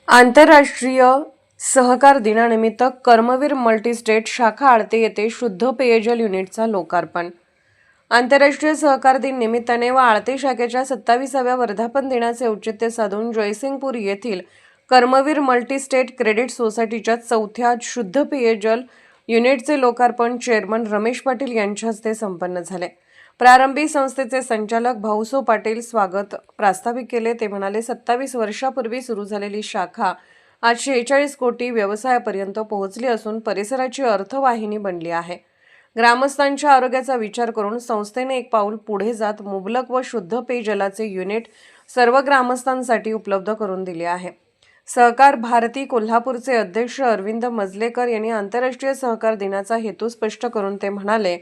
आंतरराष्ट्रीय सहकार दिनानिमित्त कर्मवीर मल्टीस्टेट शाखा आळते येथे शुद्ध पेयजल युनिटचा लोकार्पण। आंतरराष्ट्रीय सहकार दिन निमित्ताने व आळते शाखेच्या 27व्या वर्धापन दिनाचे औचित्य साधून जयसिंगपूर येथील कर्मवीर मल्टीस्टेट क्रेडिट सोसायटीच्या 4थ्या शुद्ध पेयजल युनिटचे लोकार्पण चेअरमन रमेश पाटील यांच्या हस्ते संपन्न झाले। प्रारंभी संस्थेचे संचालक भाऊसो पाटील स्वागत प्रास्ताविक केले। ते म्हणाले, 27 वर्षापूर्वी सुरू झालेली शाखा आज 46 कोटी व्यवसायापर्यंत पोहोचली असून परिसराची अर्थवाहिनी बनली आहे। ग्रामस्थांच्या आरोग्याचा विचार करून संस्थेने एक पाऊल पुढे जात मुबलक व शुद्ध पेयजलाचे युनिट सर्व ग्रामस्थांसाठी उपलब्ध करून दिले आहे। सहकार भारती कोल्हापूरचे अध्यक्ष अरविंद मजलेकर यांनी आंतरराष्ट्रीय सहकार दिनाचा हेतू स्पष्ट करून ते म्हणाले,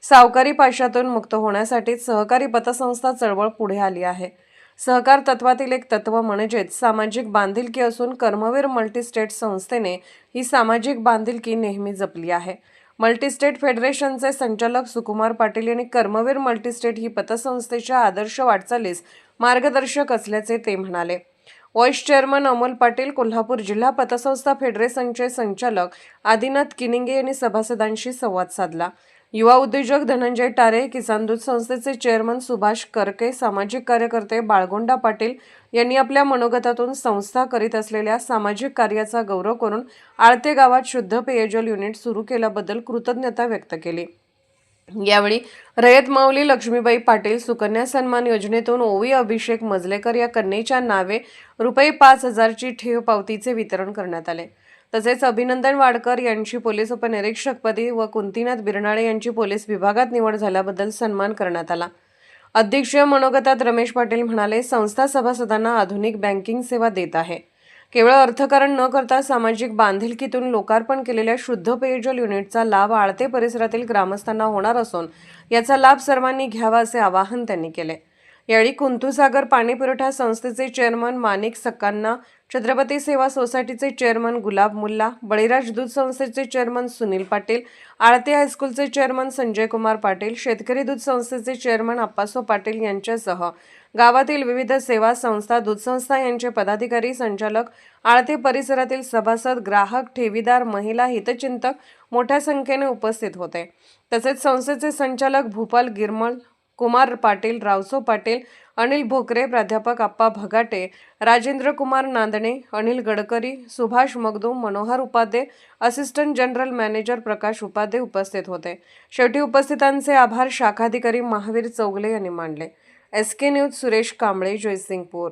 सावकारी पाशातून मुक्त होण्यासाठी सहकारी पतसंस्था चळवळ पुढे आली आहे। सहकार तत्वातील एक तत्व म्हणजेच सामाजिक बांधिलकी असून कर्मवीर मल्टीस्टेट संस्थेने ही सामाजिक बांधिलकी नेहमी जपली आहे। मल्टीस्टेट फेडरेशनचे संचालक सुकुमार पाटील यांनी कर्मवीर मल्टीस्टेट ही पतसंस्थेच्या आदर्श वाटचालीस मार्गदर्शक असल्याचे ते म्हणाले। व्हाईस चेअरमन अमोल पाटील, कोल्हापूर जिल्हा पतसंस्था फेडरेशनचे संचालक आदिनाथ किनिंगे यांनी सभासदांशी संवाद साधला। युवा उद्योजक धनंजय टारे, किसान दूध संस्थेचे चेअरमन सुभाष करके, सामाजिक कार्यकर्ते बाळगोंडा पाटील यांनी आपल्या मनोगतातून संस्था करीत असलेल्या सामाजिक कार्याचा गौरव करून आळते गावात शुद्ध पेयजल युनिट सुरू केल्याबद्दल कृतज्ञता व्यक्त केली। यावेळी रयत माऊली लक्ष्मीबाई पाटील सुकन्या सन्मान योजनेतून ओवी अभिषेक मजलेकर या कन्येच्या नावे ₹5,000ची ठेव पावतीचे वितरण करण्यात आले। तसेच अभिनंदन वाडकर यांची पोलीस उपनिरीक्षकपदी व कुंतीनाथ बिरनाळे यांची पोलीस विभागात निवड झाल्याबद्दल सन्मान करण्यात आला। अध्यक्षीय मनोगतात रमेश पाटील म्हणाले, संस्था सभासदांना आधुनिक बँकिंग सेवा देत आहे। केवळ अर्थकारण न करता सामाजिक बांधिलकीतून लोकार्पण केलेल्या शुद्ध पेयजल युनिटचा लाभ आळते परिसरातील ग्रामस्थांना होणार असून याचा लाभ सर्वांनी घ्यावा असे आवाहन त्यांनी केले। यावेळी कुंतुसागर पाणी पुरवठा संस्थेचे चेअरमन माणिक सक्कांना, छत्रपती सेवा सोसायटीचे चेअरमन गुलाब मुल्ला, बळीराज दूध संस्थेचे चेअरमन सुनील पाटील, आळते हायस्कूलचे चेअरमन संजय कुमार पाटील, शेतकरी दूध संस्थेचे चेअरमन आप्पासो पाटील यांच्यासह गावातील विविध सेवा संस्था, दूध संस्था यांचे पदाधिकारी, संचालक, आळते परिसरातील सभासद, ग्राहक, ठेवीदार, महिला हितचिंतक मोठ्या संख्येने उपस्थित होते। तसेच संस्थेचे संचालक भूपाल गिरमळ, कुमार पाटील, रावसो पाटील, अनिल भोकरे, प्राध्यापक Appa Bhagate, Rajendra Kumar Nandane, Anil Gadkari, Subhash Magdum, Manohar Upadhye, assistant general manager Prakash Upadhye उपस्थित होते। शेवटी उपस्थितांचे आभार शाखाधिकारी महावीर चौगले यांनी मानले। SK news Suresh Kamble, Jaysingpur.